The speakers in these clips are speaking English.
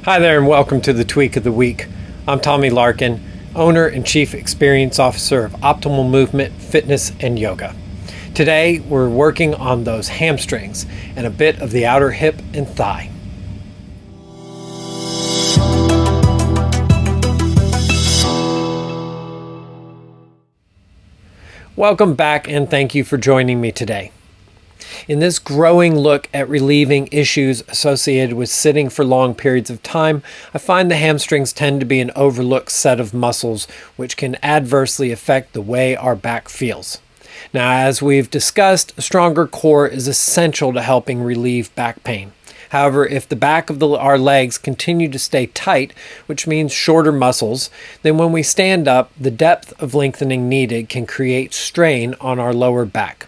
Hi there and welcome to the Tweak of the Week. I'm Tommy Larkin, owner and chief experience officer of Optimal Movement, Fitness, and Yoga. Today we're working on those hamstrings and a bit of the outer hip and thigh. Welcome back and thank you for joining me today. In this growing look at relieving issues associated with sitting for long periods of time, I find the hamstrings tend to be an overlooked set of muscles which can adversely affect the way our back feels. Now, as we've discussed, a stronger core is essential to helping relieve back pain. However, if the back of our legs continue to stay tight, which means shorter muscles, then when we stand up, the depth of lengthening needed can create strain on our lower back.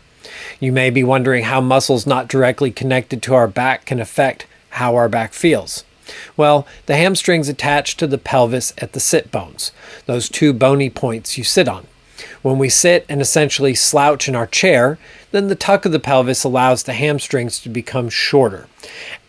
You may be wondering how muscles not directly connected to our back can affect how our back feels. Well, the hamstrings attach to the pelvis at the sit bones, those two bony points you sit on. When we sit and essentially slouch in our chair, then the tuck of the pelvis allows the hamstrings to become shorter.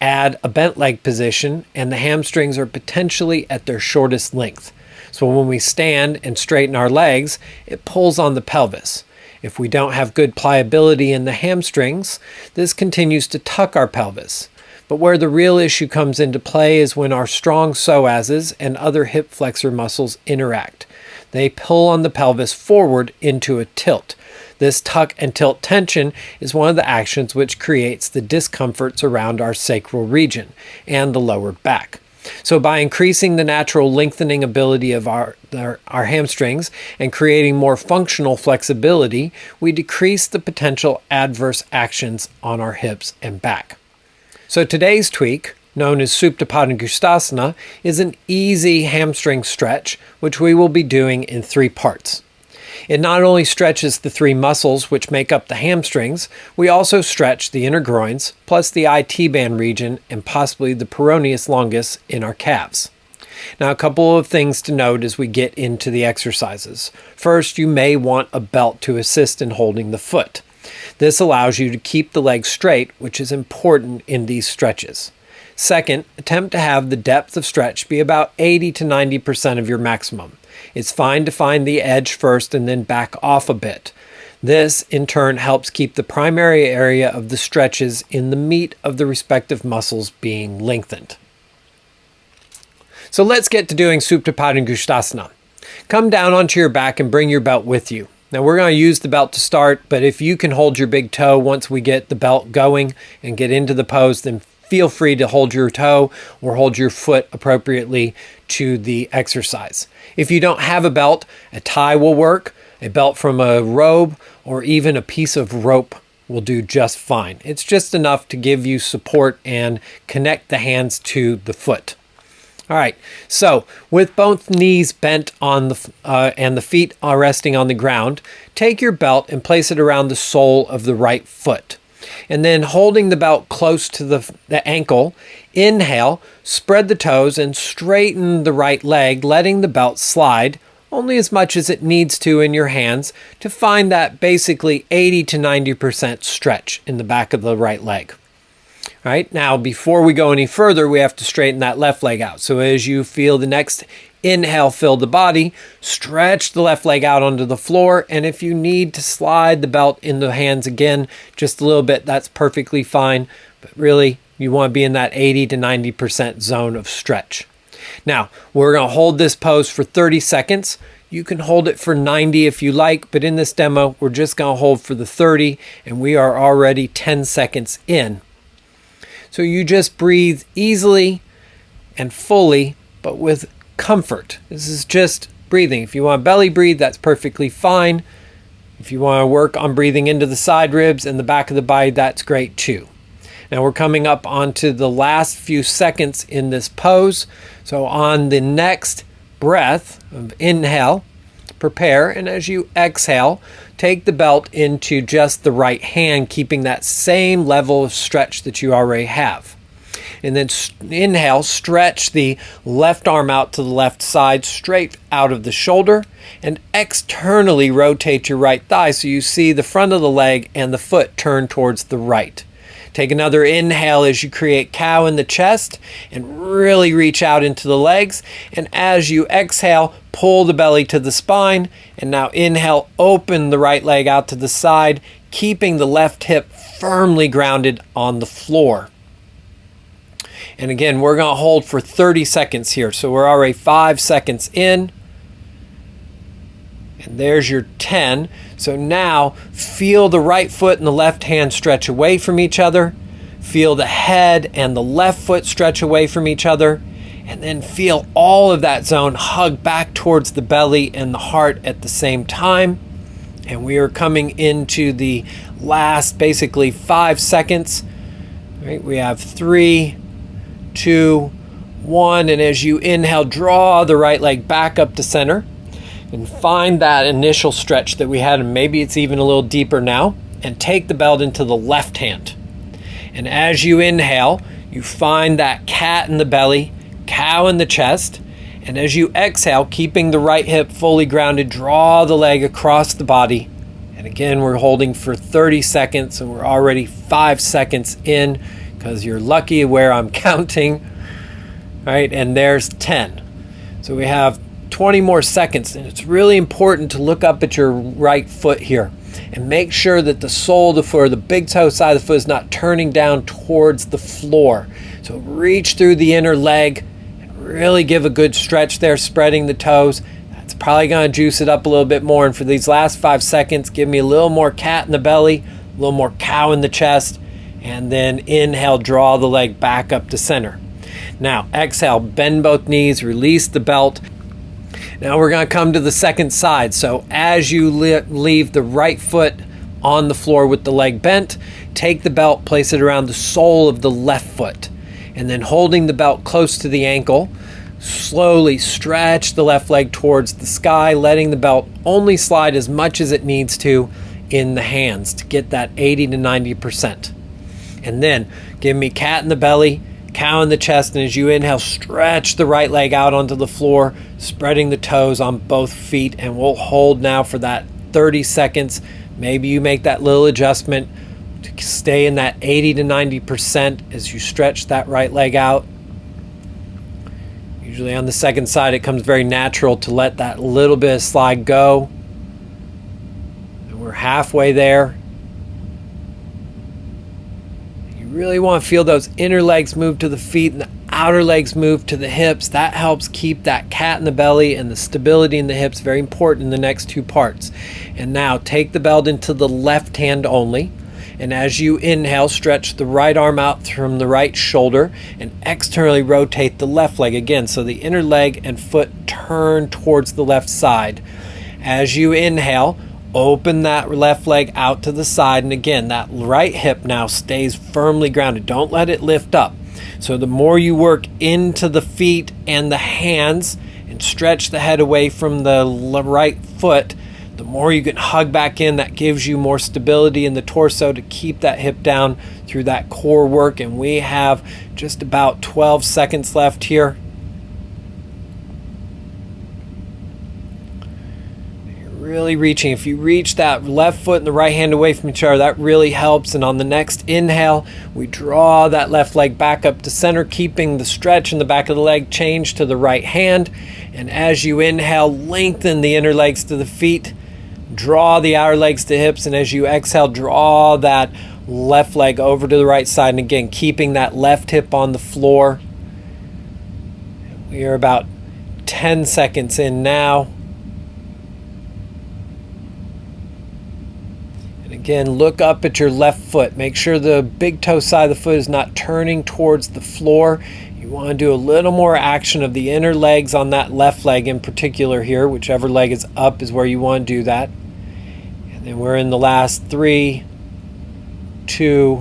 Add a bent leg position and the hamstrings are potentially at their shortest length. So when we stand and straighten our legs, it pulls on the pelvis. If we don't have good pliability in the hamstrings, this continues to tuck our pelvis. But where the real issue comes into play is when our strong psoases and other hip flexor muscles interact. They pull on the pelvis forward into a tilt. This tuck and tilt tension is one of the actions which creates the discomforts around our sacral region and the lower back. So by increasing the natural lengthening ability of our hamstrings and creating more functional flexibility, we decrease the potential adverse actions on our hips and back. So today's tweak, known as Supta Padangustasana, is an easy hamstring stretch, which we will be doing in 3 parts. It not only stretches the 3 muscles which make up the hamstrings, we also stretch the inner groins, plus the IT band region, and possibly the peroneus longus in our calves. Now, a couple of things to note as we get into the exercises. First, you may want a belt to assist in holding the foot. This allows you to keep the leg straight, which is important in these stretches. Second, attempt to have the depth of stretch be about 80 to 90% of your maximum. It's fine to find the edge first and then back off a bit. This, in turn, helps keep the primary area of the stretches in the meat of the respective muscles being lengthened. So let's get to doing Supta Padangustasana. Come down onto your back and bring your belt with you. Now we're going to use the belt to start, but if you can hold your big toe once we get the belt going and get into the pose, then feel free to hold your toe or hold your foot appropriately to the exercise. If you don't have a belt, a tie will work. A belt from a robe or even a piece of rope will do just fine. It's just enough to give you support and connect the hands to the foot. All right, so with both knees bent on and the feet are resting on the ground, take your belt and place it around the sole of the right foot. And then holding the belt close to the ankle, inhale, spread the toes and straighten the right leg, letting the belt slide only as much as it needs to in your hands to find that basically 80 to 90% stretch in the back of the right leg. All right, now before we go any further, we have to straighten that left leg out. So as you feel the next inhale fill the body, stretch the left leg out onto the floor, and if you need to slide the belt in the hands again just a little bit, that's perfectly fine, but really you want to be in that 80 to 90% zone of stretch. Now, we're going to hold this pose for 30 seconds. You can hold it for 90 if you like, but in this demo, we're just going to hold for the 30, and we are already 10 seconds in. So you just breathe easily and fully, but with comfort. This is just breathing. If you want to belly breathe, that's perfectly fine. If you want to work on breathing into the side ribs and the back of the body, that's great too. Now we're coming up onto the last few seconds in this pose. So on the next breath of inhale, prepare, and as you exhale, take the belt into just the right hand, keeping that same level of stretch that you already have. And then inhale, stretch the left arm out to the left side, straight out of the shoulder, and externally rotate your right thigh so you see the front of the leg and the foot turn towards the right. Take another inhale as you create cow in the chest and really reach out into the legs. And as you exhale, pull the belly to the spine. And now inhale, open the right leg out to the side, keeping the left hip firmly grounded on the floor. And again, we're going to hold for 30 seconds here. So we're already 5 seconds in. And there's your 10. So now feel the right foot and the left hand stretch away from each other. Feel the head and the left foot stretch away from each other. And then feel all of that zone hug back towards the belly and the heart at the same time. And we are coming into the last basically 5 seconds. Right? We have 3, 2, 1. And as you inhale, draw the right leg back up to center. And find that initial stretch that we had, and maybe it's even a little deeper now, and take the belt into the left hand. And as you inhale, you find that cat in the belly, cow in the chest, and as you exhale, keeping the right hip fully grounded, draw the leg across the body. And again, we're holding for 30 seconds, and we're already 5 seconds in, because you're lucky where I'm counting, right? And there's 10. So we have 20 more seconds, and it's really important to look up at your right foot here and make sure that the sole of the foot, or the big toe side of the foot, is not turning down towards the floor. So reach through the inner leg and really give a good stretch there, spreading the toes. That's probably going to juice it up a little bit more. And for these last 5 seconds, give me a little more cat in the belly, a little more cow in the chest, and then inhale, draw the leg back up to center. Now exhale, bend both knees, release the belt. Now we're going to come to the second side. So as you leave the right foot on the floor with the leg bent, take the belt, place it around the sole of the left foot, and then holding the belt close to the ankle, slowly stretch the left leg towards the sky, letting the belt only slide as much as it needs to in the hands to get that 80 to 90%. And then give me cat in the belly, cow in the chest, and as you inhale, stretch the right leg out onto the floor, spreading the toes on both feet, and we'll hold now for that 30 seconds. Maybe you make that little adjustment to stay in that 80 to 90% as you stretch that right leg out. Usually on the second side, it comes very natural to let that little bit of slide go. And we're halfway there. Really want to feel those inner legs move to the feet and the outer legs move to the hips. That helps keep that cat in the belly and the stability in the hips very important in the next 2 parts. And now take the belt into the left hand only. And as you inhale, stretch the right arm out from the right shoulder and externally rotate the left leg again. So the inner leg and foot turn towards the left side. As you inhale, open that left leg out to the side, and again, that right hip now stays firmly grounded. Don't let it lift up. So the more you work into the feet and the hands and stretch the head away from the right foot, the more you can hug back in. That gives you more stability in the torso to keep that hip down through that core work. And we have just about 12 seconds left here. Really reaching. If you reach that left foot and the right hand away from each other, that really helps. And on the next inhale, we draw that left leg back up to center, keeping the stretch in the back of the leg. Change to the right hand. And as you inhale, lengthen the inner legs to the feet. Draw the outer legs to hips. And as you exhale, draw that left leg over to the right side. And again, keeping that left hip on the floor. We are about 10 seconds in now. Again, look up at your left foot. Make sure the big toe side of the foot is not turning towards the floor. You want to do a little more action of the inner legs on that left leg in particular here. Whichever leg is up is where you want to do that. And then we're in the last 3, 2,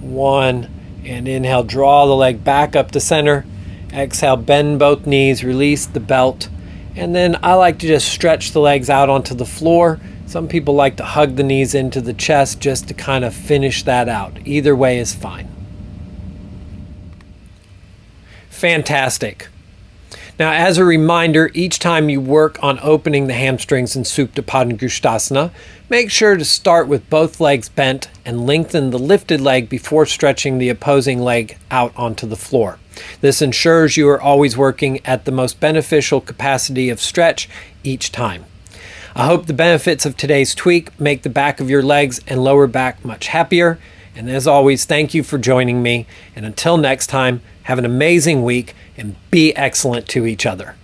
1. And inhale, draw the leg back up to center. Exhale, bend both knees, release the belt. And then I like to just stretch the legs out onto the floor. Some people like to hug the knees into the chest just to kind of finish that out. Either way is fine. Fantastic. Now, as a reminder, each time you work on opening the hamstrings in Supta Padangustasana, make sure to start with both legs bent and lengthen the lifted leg before stretching the opposing leg out onto the floor. This ensures you are always working at the most beneficial capacity of stretch each time. I hope the benefits of today's tweak make the back of your legs and lower back much happier. And as always, thank you for joining me. And until next time, have an amazing week and be excellent to each other.